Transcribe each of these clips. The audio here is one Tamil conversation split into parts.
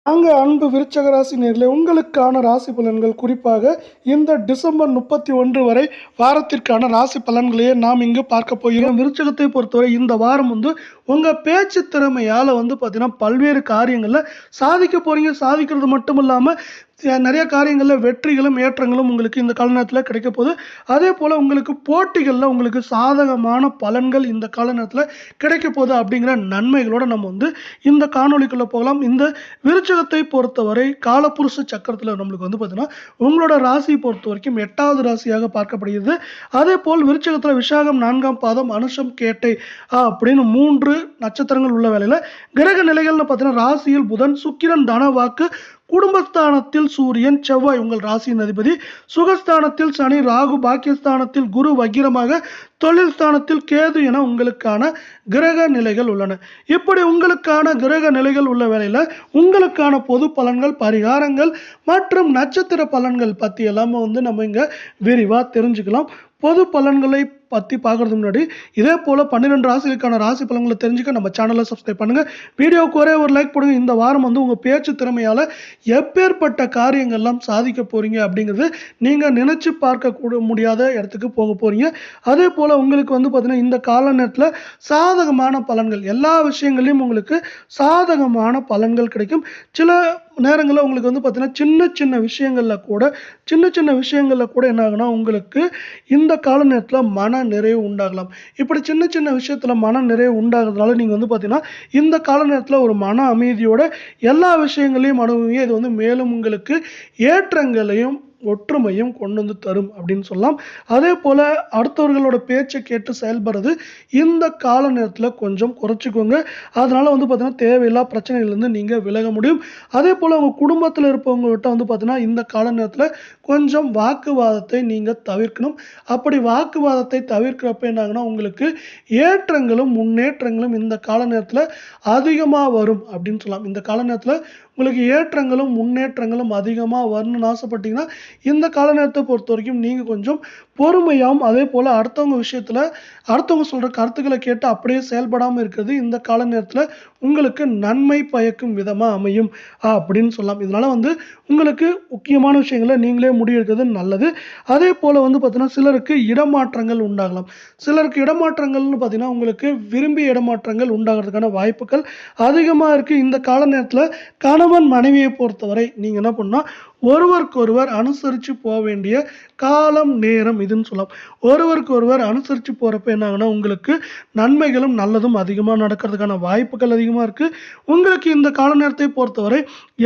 அன்பு விருச்சக ராசி நேயர்களே, உங்களுக்கான ராசி பலன்கள் குறிப்பாக இந்த டிசம்பர் 31 வரை வாரத்திற்கான ராசி பலன்களையே நாம் இங்கு பார்க்க போகிறோம். விருச்சகத்தை பொறுத்தவரை இந்த வாரம் உங்க பேச்சு திறமையால பார்த்தீங்கன்னா பல்வேறு காரியங்கள்ல சாதிக்க போறீங்க. சாதிக்கிறது மட்டும் இல்லாம நிறைய காரியங்களில் வெற்றிகளும் ஏற்றங்களும் உங்களுக்கு இந்த கால நேரத்தில் கிடைக்க போகுது. அதே போல் உங்களுக்கு போட்டிகளில் உங்களுக்கு சாதகமான பலன்கள் இந்த கால நேரத்தில் கிடைக்க போகுது அப்படிங்கிற நன்மைகளோடு நம்ம இந்த காணொலிக்குள்ளே போகலாம். இந்த விருச்சகத்தை பொறுத்தவரை காலப்புருஷ சக்கரத்தில் நம்மளுக்கு பார்த்தீங்கன்னா உங்களோட ராசியை பொறுத்த வரைக்கும் 8வது ராசியாக பார்க்கப்படுகிறது. அதே போல் விருச்சகத்தில் விஷாகம் 4ஆம் பாதம், அனுஷம், கேட்டை அப்படின்னு 3 நட்சத்திரங்கள் உள்ள வேலையில் கிரக நிலைகள்னு பார்த்தீங்கன்னா ராசியில் புதன், சுக்கிரன், தனவாக்கு, குடும்பஸ்தானத்தில் சூரியன், செவ்வாய் உங்கள் ராசியின் அதிபதி, சுகஸ்தானத்தில் சனி, ராகு, பாக்கியஸ்தானத்தில் குரு வக்கிரமாக, தொழில் ஸ்தானத்தில் கேது என உங்களுக்கான கிரக நிலைகள் உள்ளன. இப்படி உங்களுக்கான கிரக நிலைகள் உள்ள வேளையில் உங்களுக்கான பொது பலன்கள், பரிகாரங்கள் மற்றும் நட்சத்திர பலன்கள் பற்றி எல்லாமே நம்ம இங்கே விரிவாக தெரிஞ்சுக்கலாம். பொது பலன்களை பற்றி பார்க்கறதுக்கு முன்னாடி இதே போல் 12 ராசிகளுக்கான ராசி பலன்களை தெரிஞ்சுக்க நம்ம சேனலை சப்ஸ்கிரைப் பண்ணுங்கள். வீடியோவுக்கு ஒரே ஒரு லைக் போடுங்க. இந்த வாரம் உங்கள் பேச்சு திறமையால் எப்பேற்பட்ட காரியங்கள்லாம் சாதிக்க போகிறீங்க அப்படிங்கிறது நீங்கள் நினச்சி பார்க்க முடியாத இடத்துக்கு போக போகிறீங்க. அதே போல் உங்களுக்கு பார்த்தீங்கன்னா இந்த கால நேரத்தில் சாதகமான பலன்கள், எல்லா விஷயங்களையும் உங்களுக்கு சாதகமான பலன்கள் கிடைக்கும். சில நேரங்களில் உங்களுக்கு பார்த்தீங்கன்னா சின்ன சின்ன விஷயங்களில் கூட என்ன ஆகுனா உங்களுக்கு இந்த கால நேரத்தில் மன நிறைவு உண்டாகலாம். இப்படி சின்ன விஷயத்தில் மன நிறைவு உண்டாகிறதுனால நீங்கள் பார்த்தீங்கன்னா இந்த கால நேரத்தில் ஒரு மன அமைதியோட எல்லா விஷயங்களையும் அனுபவிங்க. இது மேலும் உங்களுக்கு ஏற்றங்களையும் ஒற்றுமையும் கொண்டு தரும் அப்படின்னு சொல்லலாம். அதே போல் அடுத்தவர்களோட பேச்சை கேட்டு செயல்படுறது இந்த கால நேரத்தில் கொஞ்சம் குறைச்சிக்கோங்க. அதனால் பார்த்தீங்கன்னா தேவையில்லா பிரச்சனைகள்லேருந்து நீங்கள் விலக முடியும். அதே போல் உங்கள் குடும்பத்தில் இருப்பவங்ககிட்ட பார்த்தீங்கன்னா இந்த கால நேரத்தில் கொஞ்சம் வாக்குவாதத்தை நீங்கள் தவிர்க்கணும். அப்படி வாக்குவாதத்தை தவிர்க்கிறப்ப என்னாகுன்னா உங்களுக்கு ஏற்றங்களும் முன்னேற்றங்களும் இந்த கால நேரத்தில் அதிகமாக வரும் அப்படின்னு சொல்லலாம். இந்த கால நேரத்தில் உங்களுக்கு ஏற்றங்களும் முன்னேற்றங்களும் அதிகமாக வரணும்னு ஆசைப்பட்டீங்கன்னா இந்த கால நேரத்தை பொறுத்த வரைக்கும் நீங்கள் கொஞ்சம் பொறுமையாகவும் அதே போல் அடுத்தவங்க விஷயத்தில் அடுத்தவங்க சொல்கிற கருத்துக்களை கேட்டு அப்படியே செயல்படாமல் இருக்கிறது இந்த கால நேரத்தில் உங்களுக்கு நன்மை பயக்கும் விதமாக அமையும் அப்படின்னு சொல்லலாம். இதனால் உங்களுக்கு முக்கியமான விஷயங்களை நீங்களே முடிவெடுக்கிறது நல்லது. அதே போல் பார்த்தீங்கன்னா சிலருக்கு இடமாற்றங்கள் உண்டாகலாம். சிலருக்கு இடமாற்றங்கள்னு பார்த்தீங்கன்னா உங்களுக்கு விரும்பிய இடமாற்றங்கள் உண்டாகிறதுக்கான வாய்ப்புகள் அதிகமாக இருக்குது. இந்த கால நேரத்தில் கணவன் மனைவியை பொறுத்தவரை நீங்கள் என்ன பண்ணால் ஒருவருக்கொருவர் அனுசரித்து போக வேண்டிய காலம் நேரம் இதுன்னு சொல்லலாம். ஒருவருக்கொருவர் அனுசரித்து போகிறப்ப என்ன ஆகுனா உங்களுக்கு நன்மைகளும் நல்லதும் அதிகமாக நடக்கிறதுக்கான வாய்ப்புகள் அதிகமாக இருக்குது. உங்களுக்கு இந்த கால நேரத்தை பொறுத்தவரை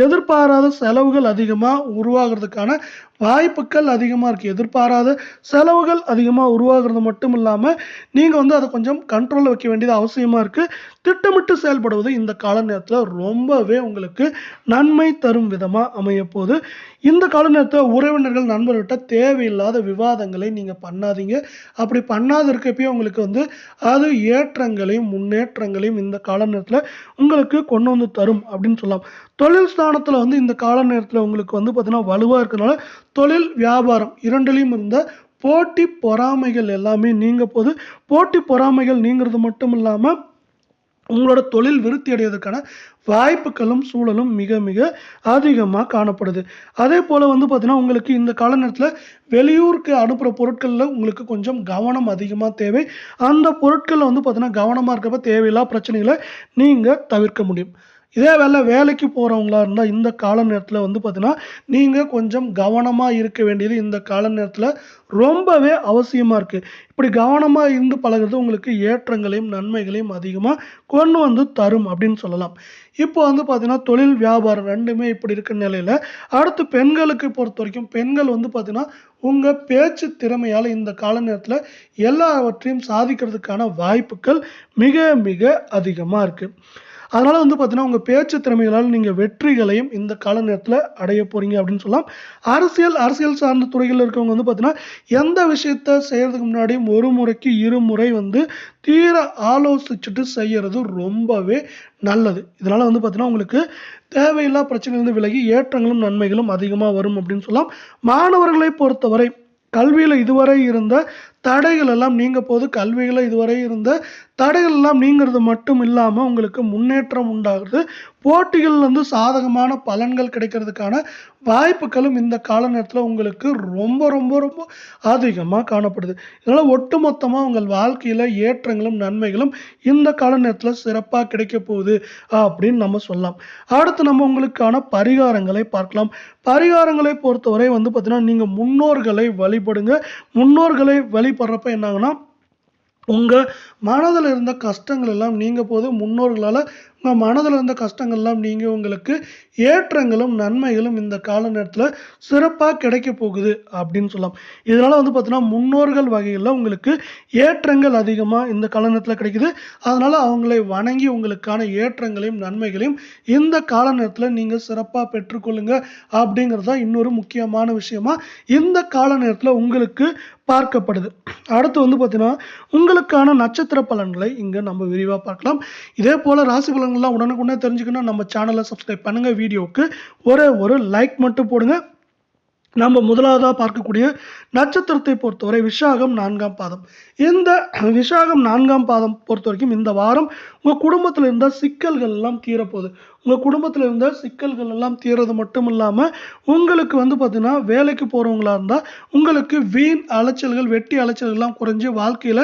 எதிர்பாராத செலவுகள் அதிகமாக உருவாகிறதுக்கான வாய்ப்புகள் அதிகமாக இருக்குது. எதிர்பாராத செலவுகள் அதிகமாக உருவாகிறது மட்டும் இல்லாமல் நீங்கள் அதை கொஞ்சம் கண்ட்ரோலில் வைக்க வேண்டியது அவசியமாக இருக்குது. திட்டமிட்டு செயல்படுவது இந்த கால நேரத்தில் ரொம்பவே உங்களுக்கு நன்மை தரும் விதமாக அமையப்போகுது. இந்த கால நேரத்தில் உறவினர்கள், நண்பர்கிட்ட தேவையில்லாத விவாதங்களை நீங்கள் பண்ணாதீங்க. அப்படி பண்ணாத இருக்கப்பயே உங்களுக்கு அது ஏற்றங்களையும் முன்னேற்றங்களையும் இந்த கால நேரத்தில் உங்களுக்கு கொண்டு தரும் அப்படின்னு சொல்லலாம். தொழில் ஸ்தானத்தில் இந்த கால நேரத்தில் உங்களுக்கு பார்த்தீங்கன்னா வலுவாக இருக்கிறதுனால தொழில் வியாபாரம் இரண்டிலையும் இருந்த போட்டி பொறாமைகள் எல்லாமே நீங்க போது. போட்டி பொறாமைகள் நீங்கிறது மட்டும் இல்லாமல் உங்களோட தொழில் விருத்தி அடைவதற்கான வாய்ப்புகளும் சூழலும் மிக மிக அதிகமாக காணப்படுது. அதே போல் பார்த்தீங்கன்னா உங்களுக்கு இந்த கால நேரத்தில் வெளியூருக்கு அனுப்புகிற பொருட்களில் உங்களுக்கு கொஞ்சம் கவனம் அதிகமாக தேவை. அந்த பொருட்களில் பார்த்தீங்கன்னா கவனமாக இருக்கப்ப தேவையில்லா பிரச்சனைகளை நீங்கள் தவிர்க்க முடியும். இதே வேலைக்கு போகிறவங்களா இருந்தால் இந்த கால நேரத்தில் பார்த்தீங்கன்னா நீங்கள் கொஞ்சம் கவனமாக இருக்க வேண்டியது இந்த கால நேரத்தில் ரொம்பவே அவசியமாக இருக்குது. இப்படி கவனமாக இருந்து பழகிறது உங்களுக்கு ஏற்றங்களையும் நன்மைகளையும் அதிகமாக கொண்டு தரும் அப்படின்னு சொல்லலாம். இப்போ பார்த்தீங்கன்னா தொழில் வியாபாரம் ரெண்டுமே இப்படி இருக்கிற நிலையில் அடுத்து பெண்களுக்கு பொறுத்த வரைக்கும் பெண்கள் பார்த்தீங்கன்னா உங்கள் பேச்சு திறமையால் இந்த கால நேரத்தில் எல்லாவற்றையும் சாதிக்கிறதுக்கான வாய்ப்புகள் மிக மிக அதிகமாக இருக்குது. அதனால் பார்த்தீங்கன்னா உங்கள் பேச்சு திறமைகளால் நீங்கள் வெற்றிகளையும் இந்த கால நேரத்தில் அடைய போகிறீங்க அப்படின்னு சொல்லலாம். அரசியல் சார்ந்த துறைகளில் இருக்கவங்க பார்த்தீங்கன்னா எந்த விஷயத்த செய்கிறதுக்கு முன்னாடியும் ஒரு முறைக்கு இருமுறை தீர ஆலோசிச்சுட்டு செய்கிறது ரொம்பவே நல்லது. இதனால் பார்த்தீங்கன்னா உங்களுக்கு தேவையில்லா பிரச்சனைகள் விலகி ஏற்றங்களும் நன்மைகளும் அதிகமாக வரும் அப்படின்னு சொல்லலாம். மாணவர்களை பொறுத்தவரை கல்வியில் இதுவரை இருந்த தடைகள் எல்லாம் நீங்க போது. கல்வியில இதுவரை இருந்த தடைகள் எல்லாம் நீங்கிறது மட்டும் இல்லாம உங்களுக்கு முன்னேற்றம் உண்டாகுது. போட்டிகள்ல வந்து சாதகமான பலன்கள் கிடைக்கிறதுக்கான வாய்ப்புகளும் இந்த கால நேரத்துல உங்களுக்கு ரொம்ப ரொம்ப ரொம்ப அதிகமா காணப்படுது. இதனால ஒட்டுமொத்தமா உங்கள் வாழ்க்கையில ஏற்றங்களும் நன்மைகளும் இந்த கால நேரத்துல சிறப்பா கிடைக்கப் போகுது அப்படின்னு நம்ம சொல்லலாம். அடுத்து நம்ம உங்களுக்கான பரிகாரங்களை பார்க்கலாம். பரிகாரங்களை பொறுத்தவரை வந்து பார்த்தீங்கன்னா, நீங்க முன்னோர்களை வழிபடுங்க. முன்னோர்களை வழிபடுறப்ப என்ன ஆகும்னா, உங்க மனதில இருந்த கஷ்டங்கள் எல்லாம் நீங்க போது. முன்னோர்களால உங்க மனதில இருந்த கஷ்டங்கள் எல்லாம் நீங்கி உங்களுக்கு ஏற்றங்களும், நன்மைகளும் இந்த கால நேரத்தில சிறப்பா கிடைக்கப் போகுது அப்படின்னு சொல்லலாம். இதனால வந்து பார்த்தீங்கன்னா, முன்னோர்கள் வகையில உங்களுக்கு ஏற்றங்கள் அதிகமா இந்த கால நேரத்தில கிடைக்குது. அதனால அவங்களை வணங்கி உங்களுக்கான ஏற்றங்களையும், நன்மைகளையும் இந்த கால நேரத்தில நீங்க சிறப்பா பெற்றுக்கொள்ளுங்க அப்படிங்கிறது தான் இன்னொரு முக்கியமான விஷயமா இந்த கால நேரத்தில உங்களுக்கு பார்க்கப்படுது. அடுத்து வந்து பார்த்தீங்கன்னா, உங்களுக்கான நட்சத்திர பலன்களை இங்க நம்ம விரிவா பார்க்கலாம். இதே போல ராசி பலன்கள்லாம் உடனுக்குடனே தெரிஞ்சுக்கணும்னா நம்ம சேனலை சப்ஸ்கிரைப் பண்ணுங்க. வீடியோவுக்கு ஒரே ஒரு லைக் மட்டும் போடுங்க. நம்ம முதலாவதா பார்க்கக்கூடிய நட்சத்திரத்தை பொறுத்தவரை விசாகம் 4ஆம் பாதம். இந்த விசாகம் 4ஆம் பாதம் பொறுத்தவரைக்கும் இந்த வாரம் உங்க குடும்பத்தில் இருந்த சிக்கல்கள் எல்லாம் தீரப்போகுது. உங்க குடும்பத்தில் இருந்த சிக்கல்கள் எல்லாம் தீர்றது மட்டும் இல்லாம உங்களுக்கு வந்து பார்த்தீங்கன்னா, வேலைக்கு போறவங்களா இருந்தா உங்களுக்கு வீண் அலைச்சல்கள், வெட்டி அலைச்சல்கள் எல்லாம் குறைஞ்சு வாழ்க்கையில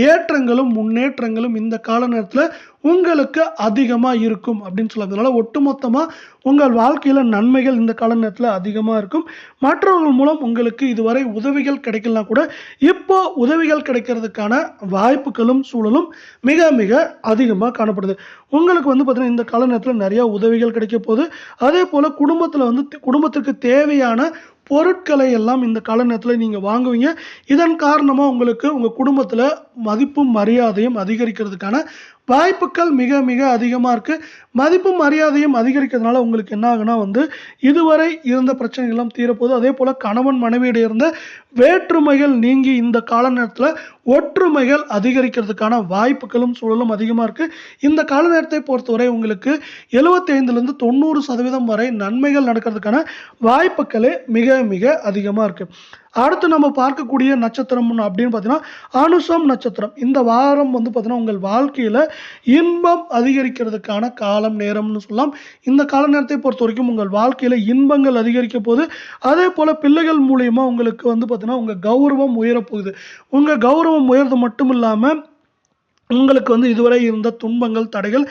ஏற்றங்களும், முன்னேற்றங்களும் இந்த கால நேரத்துல உங்களுக்கு அதிகமா இருக்கும் அப்படின்னு சொல்லலாம். அதனால ஒட்டுமொத்தமா உங்கள் வாழ்க்கையில நன்மைகள் இந்த கால நேரத்துல அதிகமா இருக்கும். மற்றவர்கள் மூலம் உங்களுக்கு இதுவரை உதவிகள் கிடைக்கலனா கூட இப்போ உதவிகள் கிடைக்கிறதுக்கான வாய்ப்புகளும் சூழலும் மிக மிக அதிகமா காணப்படுது. உங்களுக்கு வந்து பார்த்தீங்கன்னா, இந்த கால நேரத்துல நிறைய உதவிகள் கிடைக்க போகுது. அதே போல குடும்பத்துல வந்து குடும்பத்திற்கு தேவையான பொருட்களை எல்லாம் இந்த கால நேரத்துல நீங்க வாங்குவீங்க. இதன் காரணமா உங்களுக்கு உங்க குடும்பத்துல மதிப்பும், மரியாதையும் அதிகரிக்கிறதுக்கான வாய்ப்புகள் மிக மிக அதிகமா இருக்கு. மதிப்பும், மரியாதையும் அதிகரிக்கிறதுனால உங்களுக்கு என்ன ஆகும்னா வந்து, இதுவரை இருந்த பிரச்சனைகள் எல்லாம் தீரப்போகுது. அதே போல கணவன் மனைவியிடையே இருந்த வேற்றுமைகள் நீங்கி இந்த கால நேரத்துல ஒற்றுமைகள் அதிகரிக்கிறதுக்கான வாய்ப்புகளும் சூழலும் அதிகமா இருக்கு. இந்த கால நேரத்தை பொறுத்தவரை உங்களுக்கு 75லிருந்து 90% வரை நன்மைகள் நடக்கிறதுக்கான வாய்ப்புகளே மிக மிக அதிகமா இருக்கு. அடுத்து நம்ம பார்க்கக்கூடிய நட்சத்திரம் அப்படின்னு பார்த்தீங்கன்னா, அனுசம் நட்சத்திரம். இந்த வாரம் வந்து பார்த்தீங்கன்னா, உங்கள் வாழ்க்கையில இன்பம் அதிகரிக்கிறதுக்கான காலம், நேரம்னு சொல்லலாம். இந்த கால நேரத்தை பொறுத்தவரைக்கும் உங்கள் வாழ்க்கையில இன்பங்கள் அதிகரிக்க போகுது. அதே போல பிள்ளைகள் மூலியமா உங்களுக்கு வந்து பார்த்தீங்கன்னா, உங்க கௌரவம் உயரப்போகுது. உங்க கௌரவம் உயர்றது மட்டும் இல்லாம உங்களுக்கு வந்து இதுவரை இருந்த துன்பங்கள், தடைகள்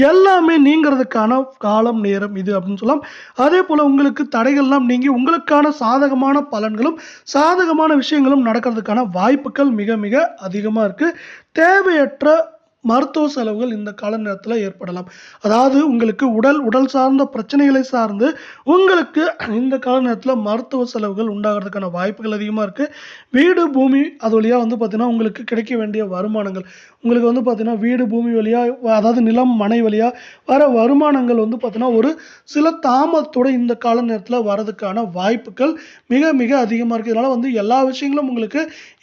எல்லாமே நீங்கிறதுக்கான காலம், நேரம் இது அப்படின்னு சொல்லலாம். அதே போல உங்களுக்கு தடைகள்லாம் நீங்கி உங்களுக்கான சாதகமான பலன்களும், சாதகமான விஷயங்களும் நடக்கிறதுக்கான வாய்ப்புகள் மிக மிக அதிகமா இருக்கு. தேவையற்ற மருத்துவ செலவுகள் இந்த கால நேரத்துல ஏற்படலாம். அதாவது உங்களுக்கு உடல் சார்ந்த பிரச்சனைகளை சார்ந்து உங்களுக்கு இந்த கால நேரத்துல மருத்துவ செலவுகள் உண்டாகிறதுக்கான வாய்ப்புகள் அதிகமா இருக்கு. வீடு, பூமி அது வழியா வந்து பார்த்தீங்கன்னா, உங்களுக்கு கிடைக்க வேண்டிய வருமானங்கள், உங்களுக்கு வந்து பார்த்தீங்கன்னா, வீடு, பூமி வழியா அதாவது நிலம், மனை வழியா வர வருமானங்கள் வந்து பார்த்தீங்கன்னா, ஒரு சில தாமதத்தோட இந்த கால நேரத்துல வரதுக்கான வாய்ப்புகள் மிக மிக அதிகமா இருக்கு. இதனால வந்து எல்லா விஷயங்களும் உங்களுக்கு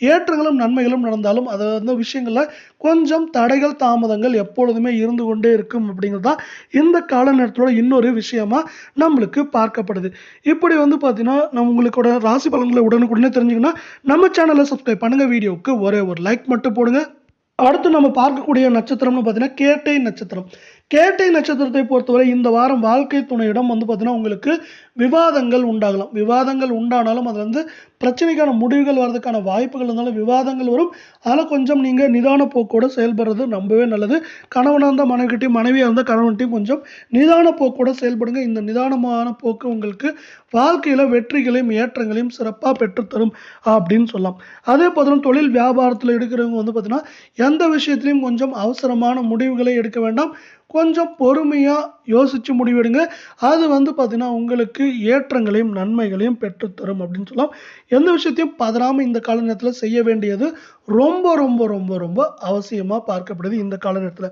ஏற்றங்களும், நன்மைகளும் நடந்தாலும் அது அந்த விஷயங்கள்ல கொஞ்சம் தடைகள், தாமதங்கள் எப்பொழுதுமே இருந்து கொண்டே இருக்கும் அப்படிங்கிறது தான் இந்த கால நேரத்தோட இன்னொரு விஷயமா நம்மளுக்கு பார்க்கப்படுது. இப்படி வந்து பார்த்தீங்கன்னா, நம்ம உங்களுக்கோட ராசி பலன்களை உடனுக்குடனே தெரிஞ்சுக்கணும்னா நம்ம சேனலை சப்ஸ்கிரைப் பண்ணுங்க. வீடியோவுக்கு ஒரே ஒரு லைக் மட்டும் போடுங்க. அடுத்து நம்ம பார்க்கக்கூடிய நட்சத்திரம்னு பார்த்தீங்கன்னா, கேட்டை நட்சத்திரம். கேட்டை நட்சத்திரத்தை பொறுத்தவரை இந்த வாரம் வாழ்க்கை துணையிடம் வந்து பார்த்தீங்கன்னா, உங்களுக்கு விவாதங்கள் உண்டாகலாம். விவாதங்கள் உண்டானாலும் அது வந்து பிரச்சனைக்கான முடிவுகள் வர்றதுக்கான வாய்ப்புகள் இருந்தாலும் விவாதங்கள் வரும். அதனால் கொஞ்சம் நீங்கள் நிதான போக்கோடு செயல்படுறது ரொம்பவே நல்லது. கணவனாக இருந்தால் மனைவிகிட்டையும், மனைவியாக இருந்தால் கணவன்கிட்டையும் கொஞ்சம் நிதான போக்கோடு செயல்படுங்க. இந்த நிதானமான போக்கு உங்களுக்கு வாழ்க்கையில் வெற்றிகளையும், ஏற்றங்களையும் சிறப்பாக பெற்றுத்தரும் அப்படின்னு சொல்லலாம். அதே பார்த்தீங்கன்னா, தொழில் வியாபாரத்தில் எடுக்கிறவங்க வந்து பார்த்தீங்கன்னா, எந்த விஷயத்திலையும் கொஞ்சம் அவசரமான முடிவுகளை எடுக்க வேண்டாம். கொஞ்சம் பொறுமையா யோசிச்சு முடிவெடுங்க. அது வந்து பார்த்தீங்கன்னா, உங்களுக்கு ஏற்றங்களையும், நன்மைகளையும் பெற்றுத்தரும் அப்படின்னு சொல்லலாம். எந்த விஷயத்தையும் பதறாம இந்த கால நேரத்துல செய்ய வேண்டியது ரொம்ப ரொம்ப ரொம்ப ரொம்ப அவசியமா பார்க்கப்படுது இந்த கால நேரத்துல.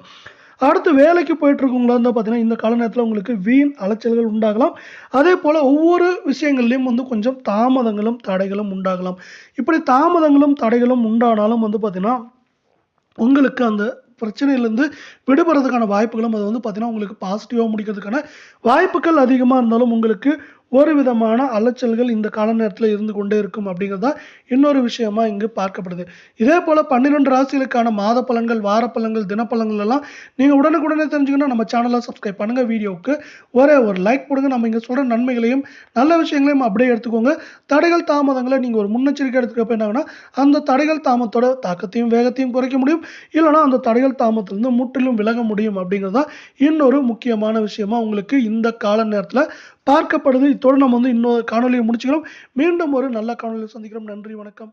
அடுத்து வேலைக்கு போயிட்டு இருக்கவங்களா இருந்தா பார்த்தீங்கன்னா, இந்த கால நேரத்துல உங்களுக்கு வீண் அலைச்சல்கள் உண்டாகலாம். அதே போல ஒவ்வொரு விஷயங்கள்லயும் வந்து கொஞ்சம் தாமதங்களும், தடைகளும் உண்டாகலாம். இப்படி தாமதங்களும், தடைகளும் உண்டானாலும் வந்து பார்த்தீங்கன்னா, உங்களுக்கு அந்த பிரச்சனையிலேருந்து விடுபடுறதுக்கான வாய்ப்புகளும் அது வந்து பார்த்தீங்கன்னா, உங்களுக்கு பாசிட்டிவாக முடிக்கிறதுக்கான வாய்ப்புகள் அதிகமாக இருந்தாலும் உங்களுக்கு ஒரு விதமான அலைச்சல்கள் இந்த கால நேரத்தில் இருந்து கொண்டே இருக்கும் அப்படிங்கிறது தான் இன்னொரு விஷயமா இங்கு பார்க்கப்படுது. இதே போல 12 ராசிகளுக்கான மாத பலன்கள், வார பலன்கள், தினப்பலன்கள் எல்லாம் நீங்க உடனுக்குடனே தெரிஞ்சுக்கணும் நம்ம சேனலை சப்ஸ்கிரைப் பண்ணுங்க. வீடியோவுக்கு ஒரே ஒரு லைக் போடுங்க. நம்ம இங்க சொல்ற நன்மைகளையும் நல்ல விஷயங்களையும் அப்படியே எடுத்துக்கோங்க. தடைகள் தாமதங்களை நீங்க ஒரு முன்னெச்சரிக்கை எடுத்துக்கிறப்ப என்ன ஆகும்னா, அந்த தடைகள் தாமத்தோட தாக்கத்தையும் வேகத்தையும் குறைக்க முடியும். இல்லைனா அந்த தடைகள் தாமத்திலிருந்து முற்றிலும் விலக முடியும் அப்படிங்கிறது தான் இன்னொரு முக்கியமான விஷயமா உங்களுக்கு இந்த கால நேரத்துல பார்க்கப்படுது. இத்தோடு நம்ம இன்னொரு காணொலியை முடிச்சுக்கிறோம். மீண்டும் ஒரு நல்ல காணொலியில் சந்திக்கிறோம். நன்றி, வணக்கம்.